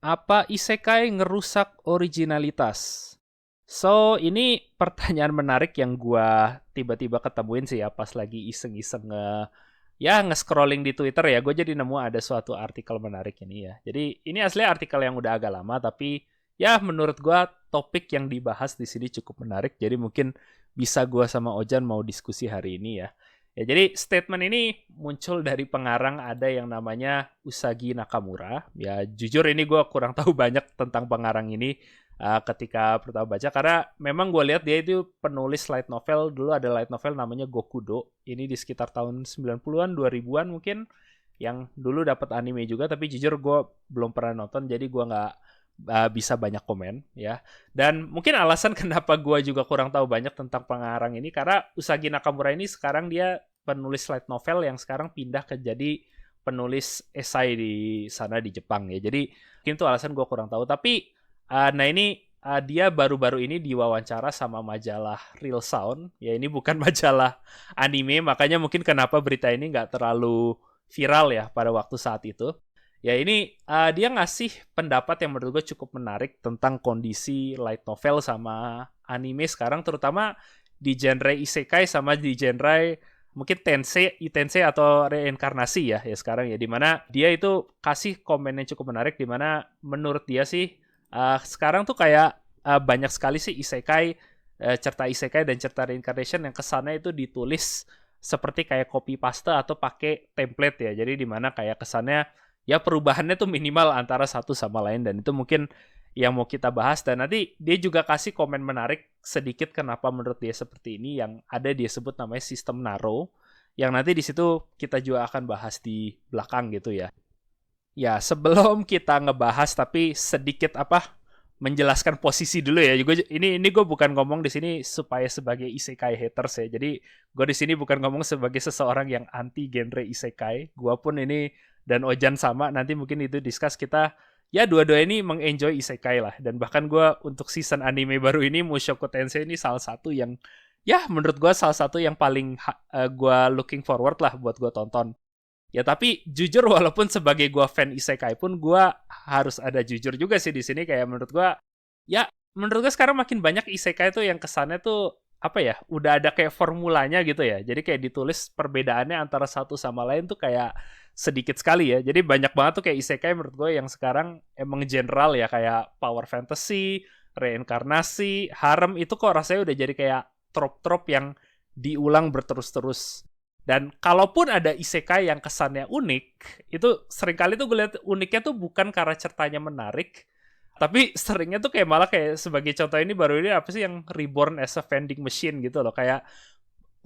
Apa isekai ngerusak originalitas? So, ini pertanyaan menarik yang gua tiba-tiba ketemuin sih ya pas lagi iseng-iseng nge-scrolling di Twitter ya. Gue jadi nemu ada suatu artikel menarik ini ya. Jadi ini asli artikel yang udah agak lama tapi ya menurut gua topik yang dibahas di sini cukup menarik. Jadi mungkin bisa gua sama Ojan mau diskusi hari ini ya. Ya, jadi statement ini muncul dari pengarang ada yang namanya Usagi Nakamura. Ya, jujur ini gue kurang tahu banyak tentang pengarang ini ketika pertama baca. Karena memang gue lihat dia itu penulis light novel. Dulu ada light novel namanya Gokudo. Ini di sekitar tahun 90-an, 2000-an mungkin. Yang dulu dapat anime juga. Tapi jujur gue belum pernah nonton. Jadi gue nggak bisa banyak komen ya. Dan mungkin alasan kenapa gue juga kurang tahu banyak tentang pengarang ini karena Usagi Nakamura ini sekarang dia penulis light novel yang sekarang pindah ke jadi penulis esai di sana di Jepang ya. Jadi mungkin itu alasan gue kurang tahu. Tapi nah ini dia baru-baru ini diwawancara sama majalah Real Sound. Ya ini bukan majalah anime, makanya mungkin kenapa berita ini nggak terlalu viral ya pada waktu saat itu. Ya ini dia ngasih pendapat yang menurut gue cukup menarik tentang kondisi light novel sama anime sekarang, terutama di genre isekai sama di genre mungkin tensei, itensei atau reinkarnasi ya sekarang ya, dimana dia itu kasih komen yang cukup menarik, dimana menurut dia sih sekarang tuh kayak banyak sekali sih isekai, cerita isekai dan cerita reincarnation yang kesannya itu ditulis seperti kayak copy paste atau pakai template ya, jadi dimana kayak kesannya ya perubahannya tuh minimal antara satu sama lain, dan itu mungkin yang mau kita bahas. Dan nanti dia juga kasih komen menarik sedikit kenapa menurut dia seperti ini, yang ada dia sebut namanya sistem Naro, yang nanti di situ kita juga akan bahas di belakang gitu ya. Ya, sebelum kita ngebahas tapi sedikit menjelaskan posisi dulu ya. Ini gue bukan ngomong di sini supaya sebagai isekai haters ya. Jadi gue di sini bukan ngomong sebagai seseorang yang anti genre isekai. Gue pun ini dan Ojan sama, nanti mungkin itu discuss kita ya dua-dua ini mengenjoy isekai lah. Dan bahkan gue untuk season anime baru ini Mushoku Tensei ini salah satu yang ya menurut gue salah satu yang paling gue looking forward lah buat gue tonton. Ya tapi jujur walaupun sebagai gue fan isekai pun gue harus ada jujur juga sih di sini, kayak menurut gue ya menurut gue sekarang makin banyak isekai tuh yang kesannya tuh apa ya, udah ada kayak formulanya gitu ya. Jadi kayak ditulis perbedaannya antara satu sama lain tuh kayak sedikit sekali ya. Jadi banyak banget tuh kayak isekai menurut gue yang sekarang emang general ya, kayak power fantasy, reinkarnasi, harem, itu kok rasanya udah jadi kayak trop-trop yang diulang berterus-terus. Dan kalaupun ada isekai yang kesannya unik, itu seringkali tuh gue lihat uniknya tuh bukan karena ceritanya menarik, tapi seringnya tuh kayak malah kayak sebagai contoh ini baru ini apa sih yang Reborn as a Vending Machine gitu loh. Kayak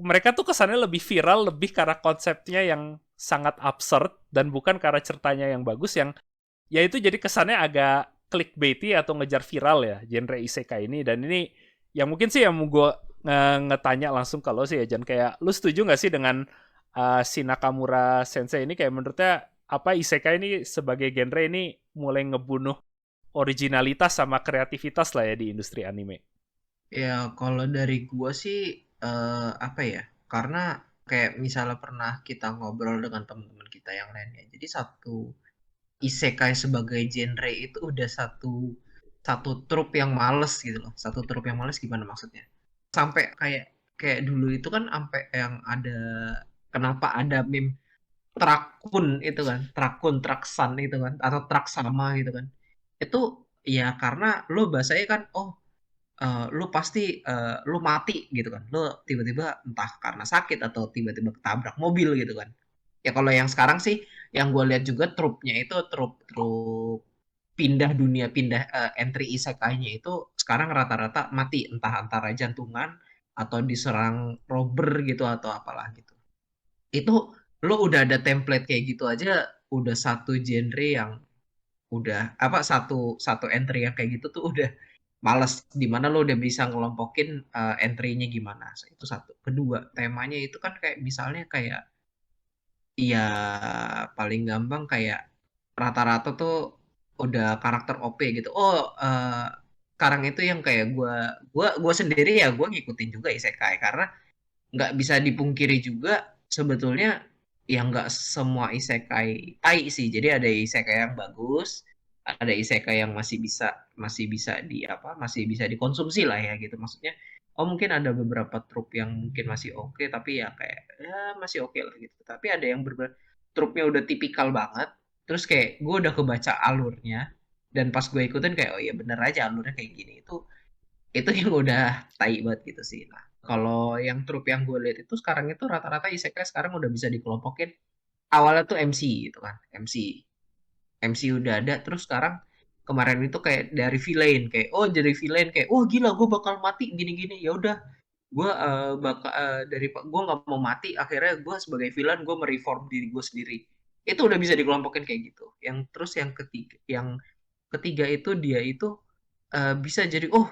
mereka tuh kesannya lebih viral, lebih karena konsepnya yang sangat absurd dan bukan karena ceritanya yang bagus, yang ya itu jadi kesannya agak clickbaity atau ngejar viral ya genre isekai ini. Dan ini yang mungkin sih yang mau gue ngetanya langsung kalau sih ya Jan, kayak lu setuju nggak sih dengan si Nakamura Sensei ini, kayak menurutnya apa isekai ini sebagai genre ini mulai ngebunuh originalitas sama kreativitas lah ya di industri anime. Ya, kalau dari gua sih apa ya? Karena kayak misalnya pernah kita ngobrol dengan teman-teman kita yang lainnya. Jadi satu isekai sebagai genre itu udah satu satu trup yang males gitu loh. Satu trup yang males gimana maksudnya? Sampai kayak kayak dulu itu kan sampai yang ada kenapa ada meme Trakun itu kan, Traksan itu kan, atau Traksama gitu kan. Itu ya karena lo bahasanya kan, oh lu pasti lu mati gitu kan. Lu tiba-tiba entah karena sakit atau tiba-tiba ketabrak mobil gitu kan. Ya kalau yang sekarang sih yang gue lihat juga trupnya itu trup pindah dunia pindah entry isekai-nya itu sekarang rata-rata mati entah antara jantungan atau diserang robber gitu atau apalah gitu. Itu lo udah ada template kayak gitu aja udah satu genre yang udah apa satu satu entry yang kayak gitu tuh udah males dimana lo udah bisa ngelompokin entry-nya gimana. So, itu satu. Kedua, temanya itu kan kayak misalnya kayak ya paling gampang kayak rata-rata tuh udah karakter OP gitu. Oh, sekarang itu yang kayak gua sendiri ya gua ngikutin juga isekai karena nggak bisa dipungkiri juga sebetulnya yang nggak semua isekai tai sih. Jadi ada isekai yang bagus, ada isekai yang masih bisa di apa masih bisa dikonsumsi lah ya gitu maksudnya. Oh mungkin ada beberapa trup yang mungkin masih oke tapi ya kayak ya masih oke lah gitu. Tapi ada yang trupnya udah tipikal banget. Terus kayak gue udah kebaca alurnya dan pas gue ikutin kayak oh ya bener aja alurnya kayak gini itu yang udah tai banget gitu sih. Nah, kalau yang trup yang gue lihat itu sekarang itu rata-rata isekai sekarang udah bisa dikelompokin awalnya tuh MC gitu kan. MC udah ada terus sekarang kemarin itu kayak dari villain kayak oh jadi villain kayak oh gila gue bakal mati gini-gini ya udah gue bakal dari gue nggak mau mati akhirnya gue sebagai villain gue mereform diri gue sendiri itu udah bisa dikelompokin kayak gitu yang terus yang ketiga itu dia itu bisa jadi oh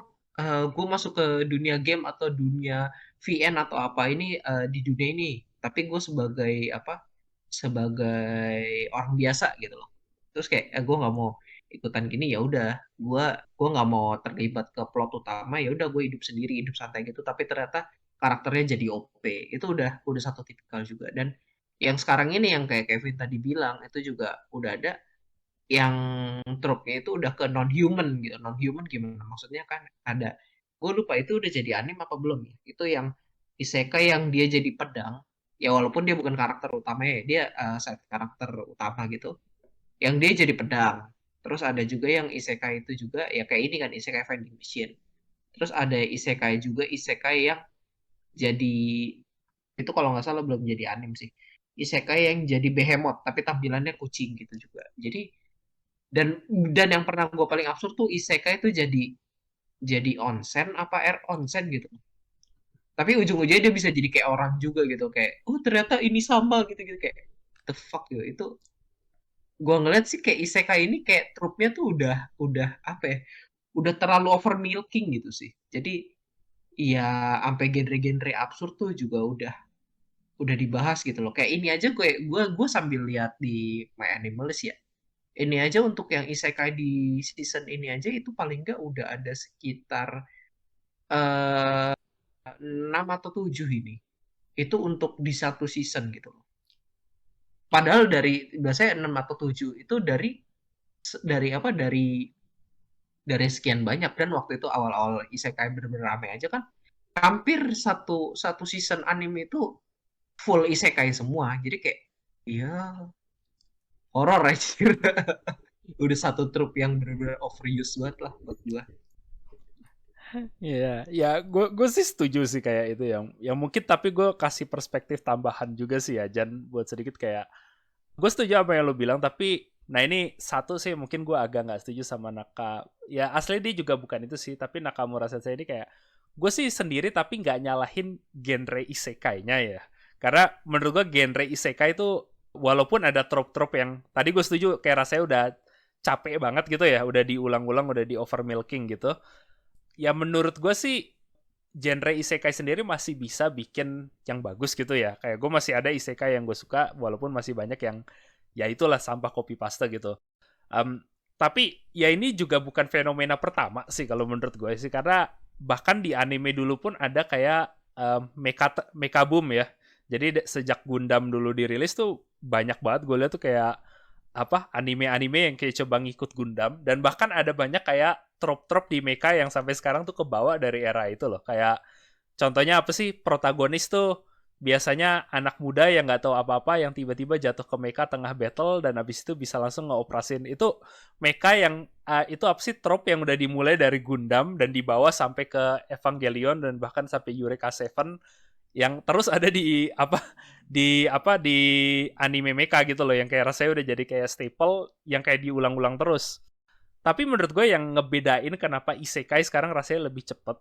gue masuk ke dunia game atau dunia VN atau apa ini di dunia ini tapi gue sebagai apa sebagai orang biasa gitu loh terus kayak gue nggak mau ikutan gini ya udah gue gue nggak mau terlibat ke plot utama ya udah gue hidup sendiri hidup santai gitu tapi ternyata karakternya jadi OP itu udah satu tipikal juga dan yang sekarang ini yang kayak Kevin tadi bilang itu juga udah ada yang trope-nya itu udah ke non human gitu non human gimana maksudnya kan ada gue lupa itu udah jadi anime apa belum ya itu yang isekai yang dia jadi pedang ya walaupun dia bukan karakter utamanya ya dia side karakter utama gitu yang dia jadi pedang terus ada juga yang isekai itu juga ya kayak ini kan isekai vending machine terus ada isekai juga isekai yang jadi itu kalau nggak salah belum jadi anime sih isekai yang jadi behemoth tapi tampilannya kucing gitu juga jadi dan dan yang pernah gue paling absurd tuh isekai itu jadi onsen apa air onsen gitu tapi ujung-ujungnya dia bisa jadi kayak orang juga gitu kayak oh ternyata ini sama gitu gitu kayak the fuck gitu itu gue ngeliat sih kayak isekai ini kayak trupnya tuh udah apa ya udah terlalu over milking gitu sih jadi ya sampai genre-genre absurd tuh juga udah dibahas gitu loh kayak ini aja gue sambil lihat di My Animalist ya ini aja untuk yang isekai di season ini aja itu paling nggak udah ada sekitar eh 6 atau 7 ini. Itu untuk di satu season gitu loh. Padahal dari biasanya 6 atau 7 itu dari apa dari sekian banyak dan waktu itu awal-awal isekai bener-bener rame aja kan hampir satu satu season anime itu full isekai semua. Jadi kayak ya horor aja. Udah satu trup yang bener-bener overuse banget lah buat gua. Iya, ya gue sih setuju sih kayak itu yang mungkin tapi gue kasih perspektif tambahan juga sih ya Jan buat sedikit kayak gue setuju apa yang lo bilang tapi nah ini satu sih mungkin gue agak nggak setuju sama Naka ya asli dia juga bukan itu sih tapi Nakamura Sensei ini kayak gue sih sendiri tapi nggak nyalahin genre isekai-nya ya karena menurut gue genre isekai itu walaupun ada trop-trop yang tadi gue setuju kayak rasanya udah capek banget gitu ya udah diulang-ulang udah di over milking gitu ya menurut gue sih genre isekai sendiri masih bisa bikin yang bagus gitu ya. Kayak gue masih ada isekai yang gue suka walaupun masih banyak yang ya itulah sampah copy paste gitu. Um, tapi ya ini juga bukan fenomena pertama sih kalau menurut gue sih karena bahkan di anime dulu pun ada kayak mecha boom ya. Jadi sejak Gundam dulu dirilis tuh banyak banget gue lihat tuh kayak apa anime-anime yang kayak coba ngikut Gundam dan bahkan ada banyak kayak trop-trop di mecha yang sampai sekarang tuh kebawa dari era itu loh kayak contohnya apa sih protagonis tuh biasanya anak muda yang nggak tahu apa-apa yang tiba-tiba jatuh ke mecha tengah battle dan habis itu bisa langsung ngeoperasin itu mecha yang itu apa sih trop yang udah dimulai dari Gundam dan dibawa sampai ke Evangelion dan bahkan sampai Eureka 7 yang terus ada di anime mecha gitu loh yang kayak rasanya udah jadi kayak staple yang kayak diulang-ulang terus. Tapi menurut gue yang ngebedain kenapa isekai sekarang rasanya lebih cepet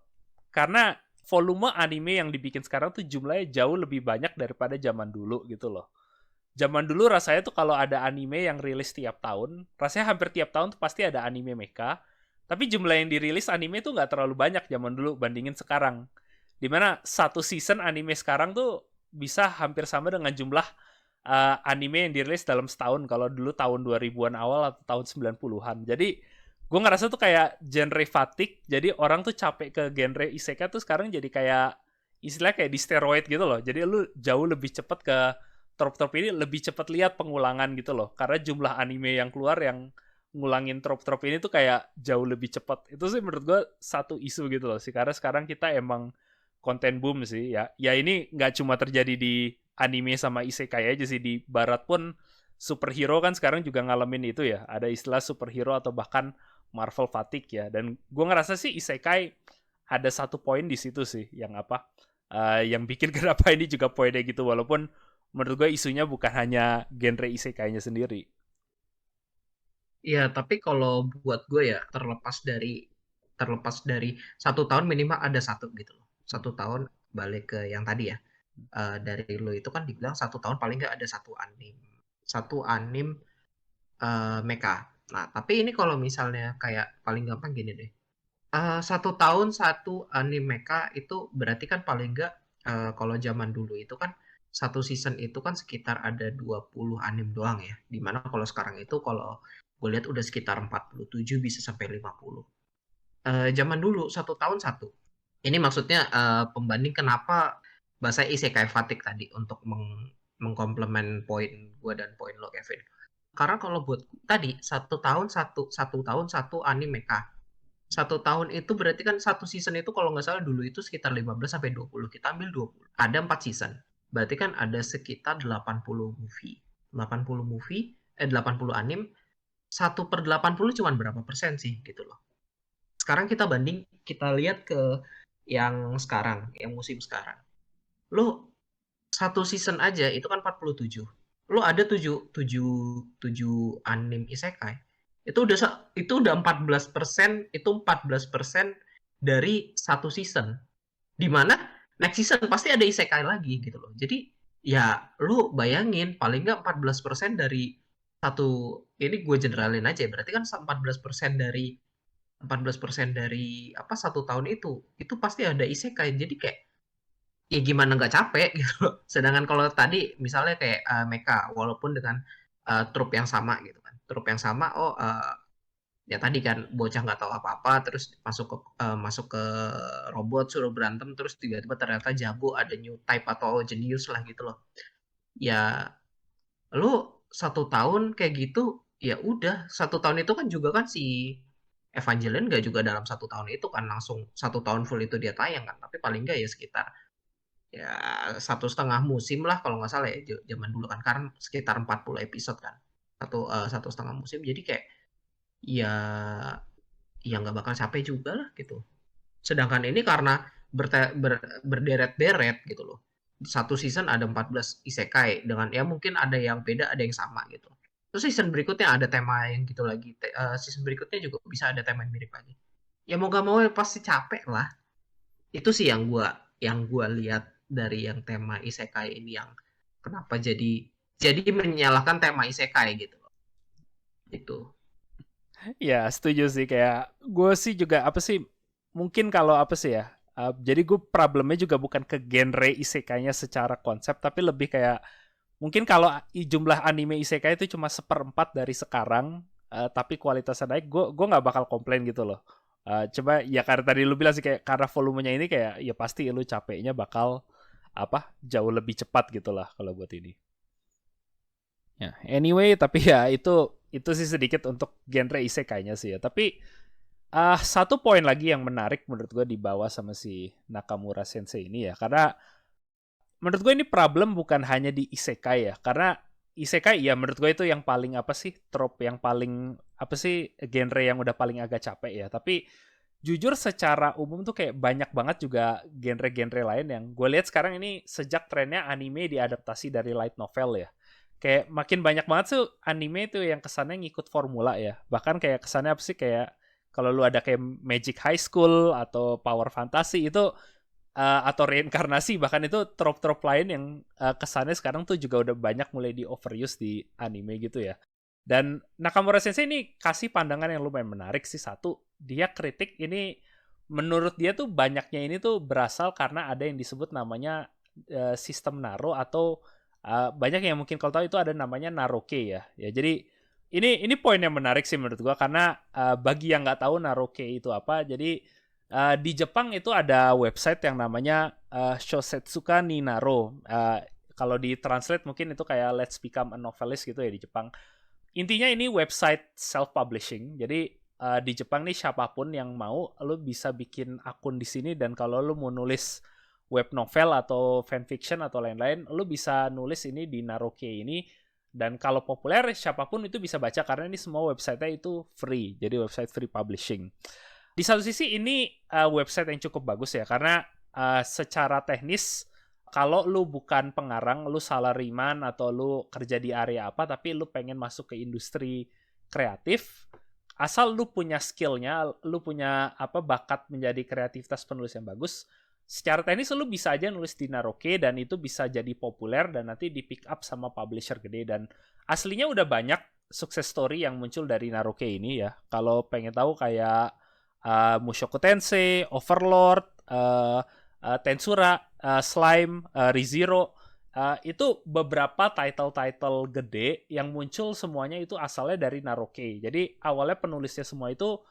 karena volume anime yang dibikin sekarang tuh jumlahnya jauh lebih banyak daripada zaman dulu gitu loh. Zaman dulu rasanya tuh kalau ada anime yang rilis tiap tahun, rasanya hampir tiap tahun tuh pasti ada anime mecha. Tapi jumlah yang dirilis anime tuh nggak terlalu banyak zaman dulu bandingin sekarang. Dimana satu season anime sekarang tuh bisa hampir sama dengan jumlah anime yang dirilis dalam setahun kalau dulu tahun 2000-an awal atau tahun 90-an. Jadi gue ngerasa tuh kayak genre fatigue. Jadi orang tuh capek ke genre isekai tuh sekarang jadi kayak istilahnya kayak di steroid gitu loh. Jadi lu jauh lebih cepet ke trop-trop ini lebih cepet lihat pengulangan gitu loh. Karena jumlah anime yang keluar yang ngulangin trop-trop ini tuh kayak jauh lebih cepat. Itu sih menurut gue satu isu gitu loh sih. Karena sekarang kita emang konten boom sih ya. Ya ini nggak cuma terjadi di anime sama isekai aja sih. Di barat pun superhero kan sekarang juga ngalamin itu ya. Ada istilah superhero atau bahkan Marvel fatigue ya. Dan gue ngerasa sih isekai ada satu poin di situ sih yang apa? Yang bikin kenapa ini juga poinnya gitu. Walaupun menurut gue isunya bukan hanya genre isekainya sendiri. Iya, tapi kalau buat gue ya terlepas dari 1 tahun minimal ada satu gitu loh. 1 tahun balik ke yang tadi ya. Dari lo itu kan dibilang 1 tahun paling nggak ada satu anim mecha. Nah, tapi ini kalau misalnya kayak paling gampang gini deh. 1 tahun satu anim mecha itu berarti kan paling nggak kalau zaman dulu itu kan satu season itu kan sekitar ada 20 anim doang ya. Dimana kalau sekarang itu kalau gue lihat udah sekitar 47 bisa sampai 50. Zaman dulu 1 tahun satu. Ini maksudnya pembanding kenapa bahasa isekai fatigue tadi untuk mengkomplement poin gue dan poin lo Kevin. Karena kalau buat tadi 1 tahun satu anime kah. 1 tahun itu berarti kan satu season itu kalau nggak salah dulu itu sekitar 15 sampai 20. Kita ambil 20. Ada 4 season. Berarti kan ada sekitar 80 movie. 80 movie, 80 anim. 1/80 cuman berapa persen sih gitu loh. Sekarang kita lihat ke yang sekarang, yang musim sekarang. Lo satu season aja itu kan 47. Lo ada 7 anim isekai. Itu udah 14%, itu 14% dari satu season. Di mana next season pasti ada isekai lagi gitu loh. Jadi ya lu bayangin paling nggak 14% dari satu, ini gue generalin aja, berarti kan 14% dari apa 1 tahun itu pasti ada isekai. Jadi kayak ya gimana nggak capek gitu. Sedangkan kalau tadi misalnya kayak Mecha, walaupun dengan trup yang sama gitu kan, trup yang sama, ya tadi kan bocah nggak tahu apa-apa, terus masuk ke robot suruh berantem, terus tiba-tiba ternyata jago, ada new type atau jenius lah gitu loh. Ya lu 1 tahun kayak gitu, ya udah 1 tahun itu kan juga kan si Evangelion gak juga dalam 1 tahun itu kan langsung 1 tahun full itu dia tayang kan, tapi paling nggak ya sekitar ya 1,5 musim lah kalau nggak salah ya zaman dulu kan, karena sekitar 40 episode kan, 1,5 musim, jadi kayak ya ya nggak bakal capek juga lah gitu. Sedangkan ini karena berderet-deret gitu loh. Satu season ada 14 isekai dengan ya mungkin ada yang beda, ada yang sama gitu. Terus season berikutnya ada tema yang gitu lagi. Season berikutnya juga bisa ada tema yang mirip lagi. Ya mau gak mau ya pasti capek lah. Itu sih yang gua lihat dari yang tema isekai ini, yang kenapa jadi menyalahkan tema isekai gitu loh. Itu. Ya, setuju sih kayak gue sih juga apa sih mungkin kalau apa sih ya. Jadi gue problemnya juga bukan ke genre isekainya secara konsep tapi lebih kayak mungkin kalau jumlah anime isekai itu cuma seperempat dari sekarang tapi kualitasnya naik gue nggak bakal komplain gitu loh. Coba ya karena tadi lu bilang sih kayak karena volumenya ini kayak ya pasti lu capeknya bakal apa jauh lebih cepat gitu lah kalau buat ini. Ya, anyway, tapi ya itu sih sedikit untuk genre isekainya sih ya. Tapi satu poin lagi yang menarik menurut gue dibawa sama si Nakamura Sensei ini ya, karena menurut gue ini problem bukan hanya di isekai ya, karena isekai ya menurut gue itu yang paling apa sih trope yang paling apa sih genre yang udah paling agak capek ya. Tapi jujur secara umum tuh kayak banyak banget juga genre-genre lain yang gue lihat sekarang ini sejak trennya anime diadaptasi dari light novel ya. Kayak makin banyak banget tuh anime tuh yang kesannya ngikut formula ya. Bahkan kayak kesannya apa sih kayak kalau lu ada kayak Magic High School atau Power Fantasy itu atau reinkarnasi bahkan itu trop-trop lain yang kesannya sekarang tuh juga udah banyak mulai di overuse di anime gitu ya. Dan Nakamura Sensei ini kasih pandangan yang lumayan menarik sih. Satu, dia kritik ini menurut dia tuh banyaknya ini tuh berasal karena ada yang disebut namanya sistem Naro atau banyak yang mungkin kalau tahu itu ada namanya Naroke ya. Ya jadi ini poin yang menarik sih menurut gua karena bagi yang nggak tahu Naroke itu apa, jadi di Jepang itu ada website yang namanya Shosetsuka ni Naro. Kalau di translate mungkin itu kayak Let's Become a Novelist gitu ya di Jepang. Intinya ini website self-publishing. Jadi di Jepang nih siapapun yang mau, lo bisa bikin akun di sini dan kalau lo mau nulis web novel atau fanfiction atau lain-lain, lo bisa nulis ini di Naroke ini. Dan kalau populer, siapapun itu bisa baca karena ini semua website-nya itu free. Jadi website free publishing. Di satu sisi ini website yang cukup bagus ya, karena secara teknis kalau lu bukan pengarang, lu salaryman atau lu kerja di area apa, tapi lu pengen masuk ke industri kreatif, asal lu punya skillnya, lu punya apa bakat menjadi kreativitas penulis yang bagus, secara teknis lu bisa aja nulis di Naroke dan itu bisa jadi populer dan nanti di pick up sama publisher gede. Dan aslinya udah banyak success story yang muncul dari Naroke ini ya. Kalau pengen tahu kayak Mushoku Tensei, Overlord, Tensura, Slime, ReZero, itu beberapa title-title gede yang muncul semuanya itu asalnya dari Naroke. Jadi awalnya penulisnya semua itu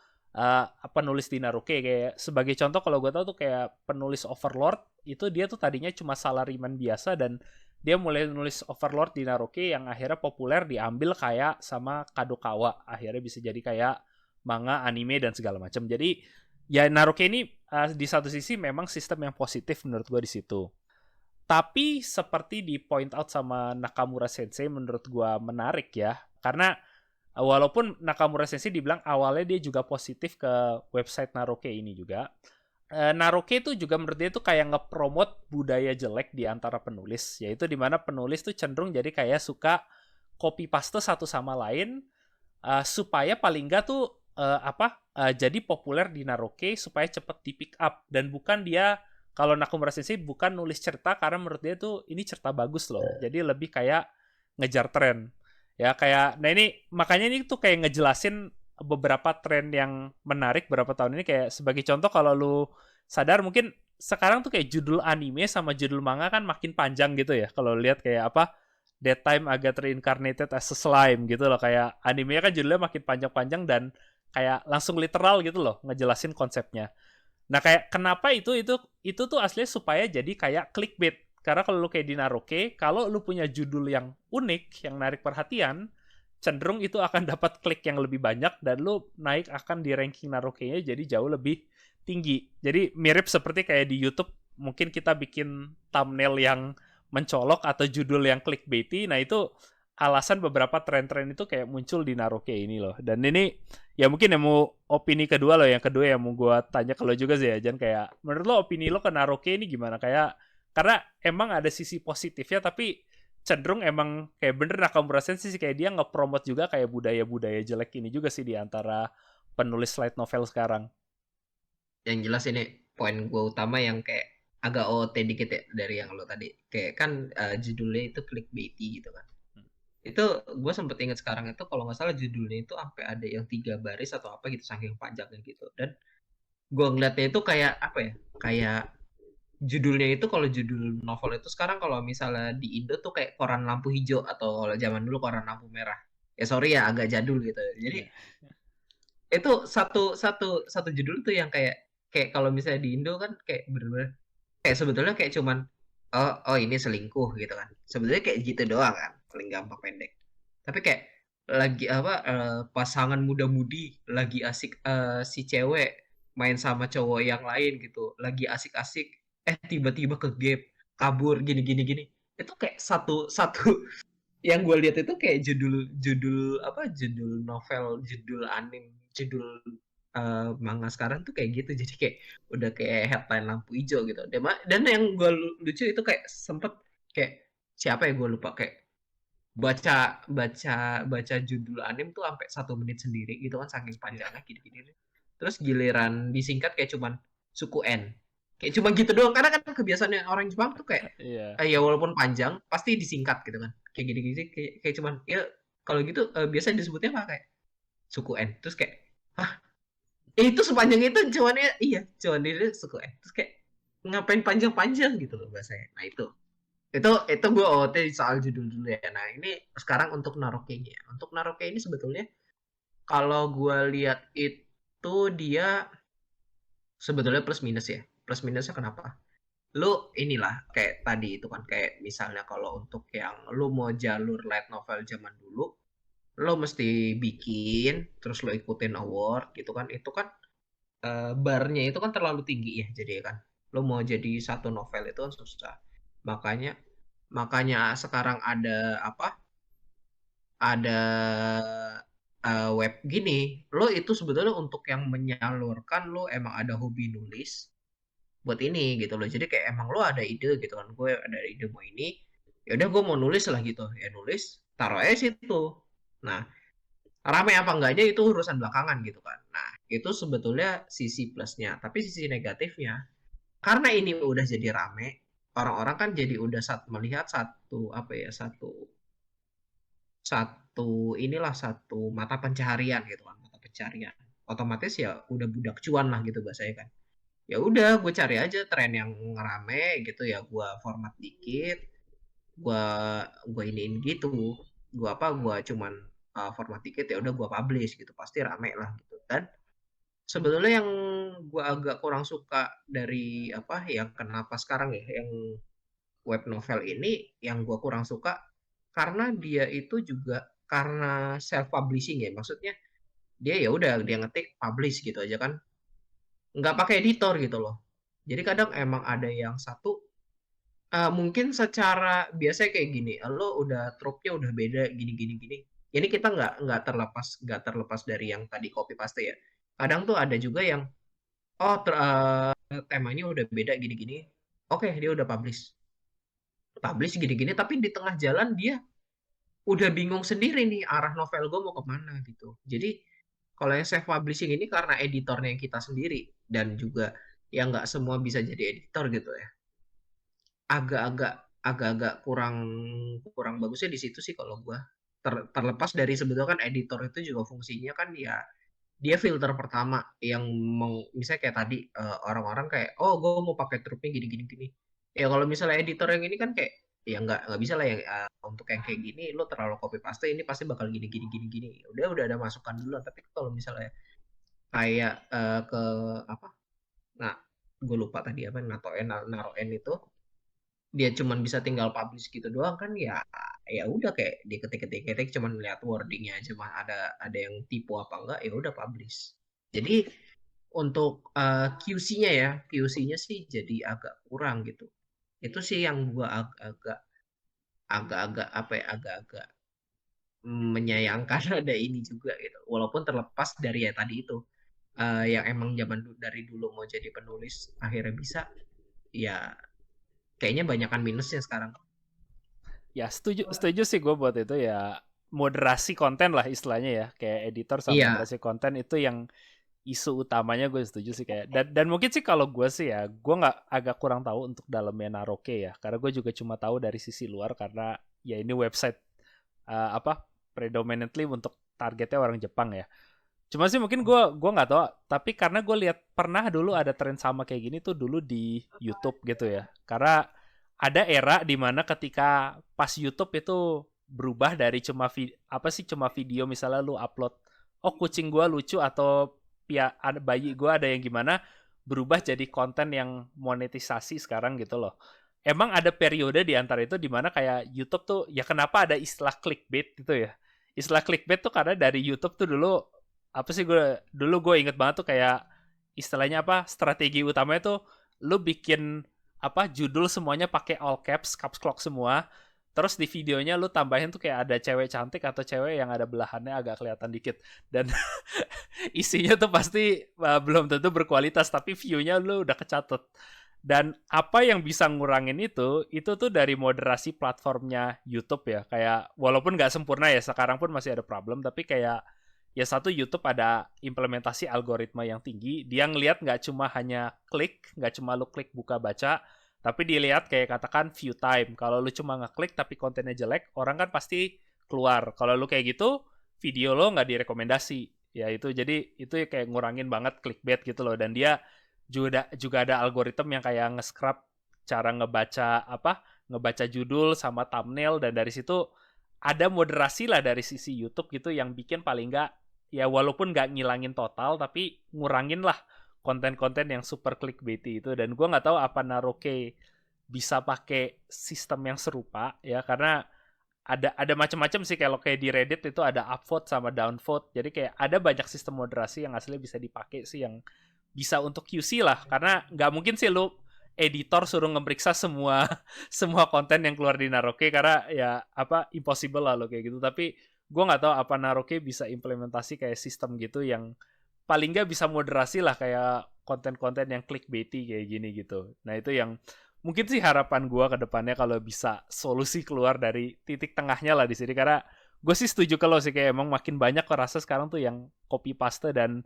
penulis di Naroke. Kayak sebagai contoh kalau gue tahu tuh kayak penulis Overlord itu dia tuh tadinya cuma salaryman biasa dan dia mulai nulis Overlord di Naroke yang akhirnya populer diambil kayak sama Kadokawa. Akhirnya bisa jadi kayak manga, anime dan segala macam. Jadi ya Naruto ini di satu sisi memang sistem yang positif menurut gue di situ. Tapi seperti di point out sama Nakamura Sensei menurut gue menarik ya. Karena walaupun Nakamura Sensei dibilang awalnya dia juga positif ke website Naroke ini juga. Naroke itu juga menurut dia tuh kayak ngepromot budaya jelek di antara penulis. Yaitu dimana penulis tuh cenderung jadi kayak suka copy paste satu sama lain. Supaya paling nggak tuh jadi populer di Naroke supaya cepet di pick up dan bukan dia kalau Nakamura Sensei bukan nulis cerita karena menurut dia tuh ini cerita bagus loh, jadi lebih kayak ngejar tren ya kayak. Nah ini makanya ini tuh kayak ngejelasin beberapa tren yang menarik beberapa tahun ini. Kayak sebagai contoh kalau lu sadar mungkin sekarang tuh kayak judul anime sama judul manga kan makin panjang gitu ya kalau lihat kayak apa That Time I Got Reincarnated as a Slime gitu loh. Kayak animenya kan judulnya makin panjang-panjang dan kayak langsung literal gitu loh ngejelasin konsepnya. Nah kayak kenapa itu tuh aslinya supaya jadi kayak clickbait. Karena kalau lu kayak di Naroke, kalau lu punya judul yang unik, yang narik perhatian, cenderung itu akan dapat klik yang lebih banyak dan lu naik akan di ranking Naroke-nya jadi jauh lebih tinggi. Jadi mirip seperti kayak di YouTube, mungkin kita bikin thumbnail yang mencolok atau judul yang clickbaity. Nah itu alasan beberapa tren-tren itu kayak muncul di Naroke ini loh. Dan ini ya mungkin yang mau opini kedua loh. Yang kedua yang mau gue tanya ke lo juga sih ya Jan. Kayak menurut lo opini lo ke Naroke ini gimana? Kayak karena emang ada sisi positifnya tapi cenderung emang kayak bener Nakamura Sensei sih kayak dia ngepromot juga kayak budaya-budaya jelek ini juga sih di antara penulis light novel sekarang. Yang jelas ini poin gue utama yang kayak agak OOT dikit ya dari yang lo tadi. Kayak kan judulnya itu clickbaity gitu kan. Itu gue sempet inget sekarang itu kalau nggak salah judulnya itu sampai ada yang 3 baris atau apa gitu saking panjangnya gitu. Dan gue ngeliatnya itu kayak apa ya? Kayak judulnya itu kalau judul novel itu sekarang kalau misalnya di Indo tuh kayak koran lampu hijau atau kalau zaman dulu koran lampu merah. Ya sorry ya agak jadul gitu. Jadi Yeah. itu satu satu satu judul tuh yang kayak kayak kalau misalnya di Indo kan kayak bener-bener kayak sebetulnya kayak cuman oh ini selingkuh gitu kan. Sebetulnya kayak gitu doang kan, paling gampang pendek. Tapi kayak lagi apa pasangan muda-mudi lagi asik si cewek main sama cowok yang lain gitu, lagi asik-asik tiba-tiba ke gap, kabur gini gini gini. Itu kayak satu satu yang gue lihat itu kayak judul apa judul novel, judul anime, judul manga sekarang tuh kayak gitu. Jadi kayak udah kayak headline lampu hijau gitu. Dan yang gue lucu itu kayak sempet kayak siapa ya gue lupa kayak baca baca baca judul anime tuh sampai 1 menit sendiri gitu kan saking panjangnya gini-gini. Terus giliran disingkat kayak cuman suku N. Kayak cuma gitu doang karena kan kebiasaannya orang Jepang tuh kayak Iya. ya walaupun panjang pasti disingkat gitu kan. Kayak gini-gini kayak cuman ya kalau gitu biasanya disebutnya apa kayak suku N. Terus kayak hah itu sepanjang itu cuman ya iya cuman itu suku N. Terus kayak ngapain panjang-panjang gitu loh bahasanya. Nah itu gue OOT soal judul dulu ya. Nah ini sekarang untuk Naroke-nya. Untuk Naroke ini sebetulnya kalau gue lihat itu dia sebetulnya plus minus ya. Plus minusnya kenapa? Lu inilah kayak tadi itu kan kayak misalnya kalau untuk yang lu mau jalur light novel zaman dulu, lo mesti bikin, terus lo ikutin award gitu kan. Itu kan barnya itu kan terlalu tinggi ya, jadi kan. Lo mau jadi satu novel itu kan susah. Makanya makanya sekarang ada apa? Ada web gini. Lo itu sebetulnya untuk yang menyalurkan lo emang ada hobi nulis buat ini gitu loh. Jadi kayak emang lo ada ide gitu kan. Gue ada ide mau ini. Ya udah gue mau nulis lah gitu. Ya nulis, taruh aja situ. Nah, rame apa enggaknya itu urusan belakangan gitu kan. Nah, itu sebetulnya sisi plusnya. Tapi sisi negatifnya, karena ini udah jadi rame, orang-orang kan jadi udah melihat satu apa ya, satu satu inilah satu mata pencaharian gitu kan, mata pencaharian. Otomatis ya udah budak cuan lah gitu bahasanya kan. Ya udah, gue cari aja tren yang rame gitu ya, gue format dikit, gue gue iniin gitu, gue cuman format dikit ya udah gue publish gitu, pasti rame lah gitu. Dan sebetulnya yang gue agak kurang suka dari apa yang kenapa sekarang ya yang web novel ini, yang gue kurang suka karena dia itu juga karena self publishing ya, maksudnya dia ya udah dia ngetik publish gitu aja kan, nggak pakai editor gitu loh. Jadi kadang emang ada yang satu mungkin secara biasa kayak gini, lo udah trope-nya udah beda gini gini gini. Ini kita nggak terlepas dari yang tadi copy paste ya. Kadang tuh ada juga yang oh temanya udah beda gini gini. Oke, dia udah publish gini gini, tapi di tengah jalan dia udah bingung sendiri nih arah novel gue mau kemana gitu. Jadi kalau yang self publishing ini karena editornya yang kita sendiri dan juga yang nggak semua bisa jadi editor gitu ya. Agak-agak agak-agak kurang kurang bagusnya di situ sih kalau gue. Terlepas dari sebetulnya kan editor itu juga fungsinya kan ya dia filter pertama yang mau misalnya kayak tadi orang-orang kayak oh gue mau pakai trupnya gini gini gini. Ya kalau misalnya editor yang ini kan kayak ya nggak bisa lah yang untuk yang kayak gini lo terlalu copy paste ini pasti bakal gini gini gini gini. Udah ada masukan dulu, tapi kalau misalnya kayak ke apa, nah gue lupa tadi apa, naroen itu dia cuman bisa tinggal publish gitu doang kan ya. Ya udah kayak diketik-ketik cuman lihat wordingnya aja mah ada yang tipu apa enggak, ya udah publish. Jadi untuk QC-nya ya, QC-nya sih jadi agak kurang gitu. Itu sih yang gua agak-agak apa ya, agak-agak menyayangkan ada ini juga gitu. Walaupun terlepas dari ya tadi itu yang emang dari dulu mau jadi penulis akhirnya bisa, ya kayaknya banyakan minusnya sekarang. Ya setuju setuju sih gue buat itu ya, moderasi konten lah istilahnya ya, kayak editor sama Iya, moderasi konten itu yang isu utamanya. Gue setuju sih kayak, dan mungkin sih kalau gue sih ya, gue nggak agak kurang tahu untuk dalamnya Naroke ya, karena gue juga cuma tahu dari sisi luar karena ya ini website apa predominantly untuk targetnya orang Jepang ya. Cuma sih mungkin gue nggak tahu, tapi karena gue lihat pernah dulu ada tren sama kayak gini tuh dulu di YouTube gitu ya. Karena ada era di mana ketika pas YouTube itu berubah dari apa sih cuma video, misalnya lu upload oh kucing gue lucu atau ada bayi gue ada yang gimana, berubah jadi konten yang monetisasi sekarang gitu loh. Emang ada periode di antara itu di mana kayak YouTube tuh ya, kenapa ada istilah clickbait gitu ya. Istilah clickbait tuh karena dari YouTube tuh dulu apa sih, gue inget banget tuh kayak istilahnya apa, strategi utamanya tuh lu bikin apa judul semuanya pakai all caps, caps lock semua. Terus di videonya lu tambahin tuh kayak ada cewek cantik atau cewek yang ada belahannya agak kelihatan dikit. Dan isinya tuh pasti belum tentu berkualitas, tapi view-nya lu udah kecatet. Dan apa yang bisa ngurangin itu tuh dari moderasi platformnya YouTube ya. Kayak walaupun nggak sempurna ya, sekarang pun masih ada problem, tapi kayak ya satu, YouTube ada implementasi algoritma yang tinggi. Dia ngelihat nggak cuma hanya klik, nggak cuma lu klik buka baca, tapi dilihat kayak katakan view time. Kalau lu cuma ngeklik tapi kontennya jelek, orang kan pasti keluar. Kalau lu kayak gitu, video lo nggak direkomendasi. Ya itu jadi itu kayak ngurangin banget clickbait gitu loh. Dan dia juga ada algoritma yang kayak nge-scrub cara ngebaca judul sama thumbnail, dan dari situ ada moderasi lah dari sisi YouTube gitu yang bikin paling nggak ya walaupun nggak ngilangin total tapi ngurangin lah konten-konten yang super clickbaity itu. Dan gue nggak tahu apa Naroke bisa pakai sistem yang serupa ya, karena ada macam-macam sih, kalau kayak di Reddit itu ada upvote sama downvote. Jadi kayak ada banyak sistem moderasi yang aslinya bisa dipakai sih, yang bisa untuk QC lah, karena nggak mungkin sih lu editor suruh ngemeriksa semua semua konten yang keluar di Naroke, karena ya apa, impossible lah lo kayak gitu. Tapi gue nggak tahu apa Naroke bisa implementasi kayak sistem gitu yang paling nggak bisa moderasi lah kayak konten-konten yang clickbaity kayak gini gitu. Nah itu yang mungkin sih harapan gue ke depannya, kalau bisa solusi keluar dari titik tengahnya lah di sini. Karena gue sih setuju kalau sih kayak emang makin banyak kok rasa sekarang tuh yang copy paste dan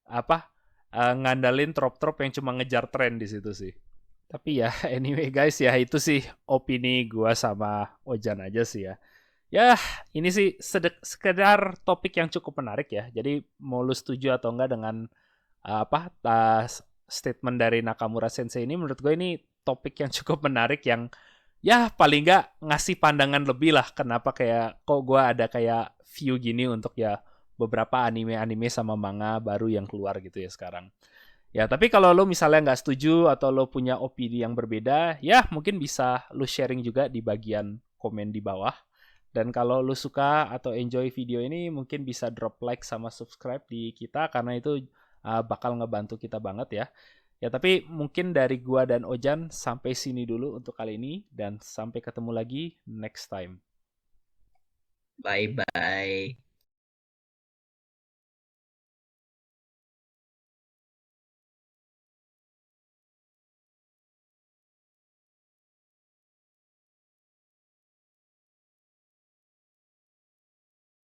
apa, ngandalin trop-trop yang cuma ngejar tren di situ sih. Tapi ya anyway guys, ya itu sih opini gue sama Ojan aja sih ya. Ya, ini sih sekedar topik yang cukup menarik ya. Jadi mau lu setuju atau enggak dengan apa statement dari Nakamura Sensei ini, menurut gue ini topik yang cukup menarik, yang ya paling nggak ngasih pandangan lebih lah kenapa kayak kok gue ada kayak view gini untuk ya beberapa anime-anime sama manga baru yang keluar gitu ya sekarang. Ya, tapi kalau lo misalnya nggak setuju atau lo punya opini yang berbeda, ya mungkin bisa lo sharing juga di bagian komen di bawah. Dan kalau lo suka atau enjoy video ini, mungkin bisa drop like sama subscribe di kita, karena itu bakal ngebantu kita banget ya. Ya, tapi mungkin dari gua dan Ojan sampai sini dulu untuk kali ini, dan sampai ketemu lagi next time. Bye bye.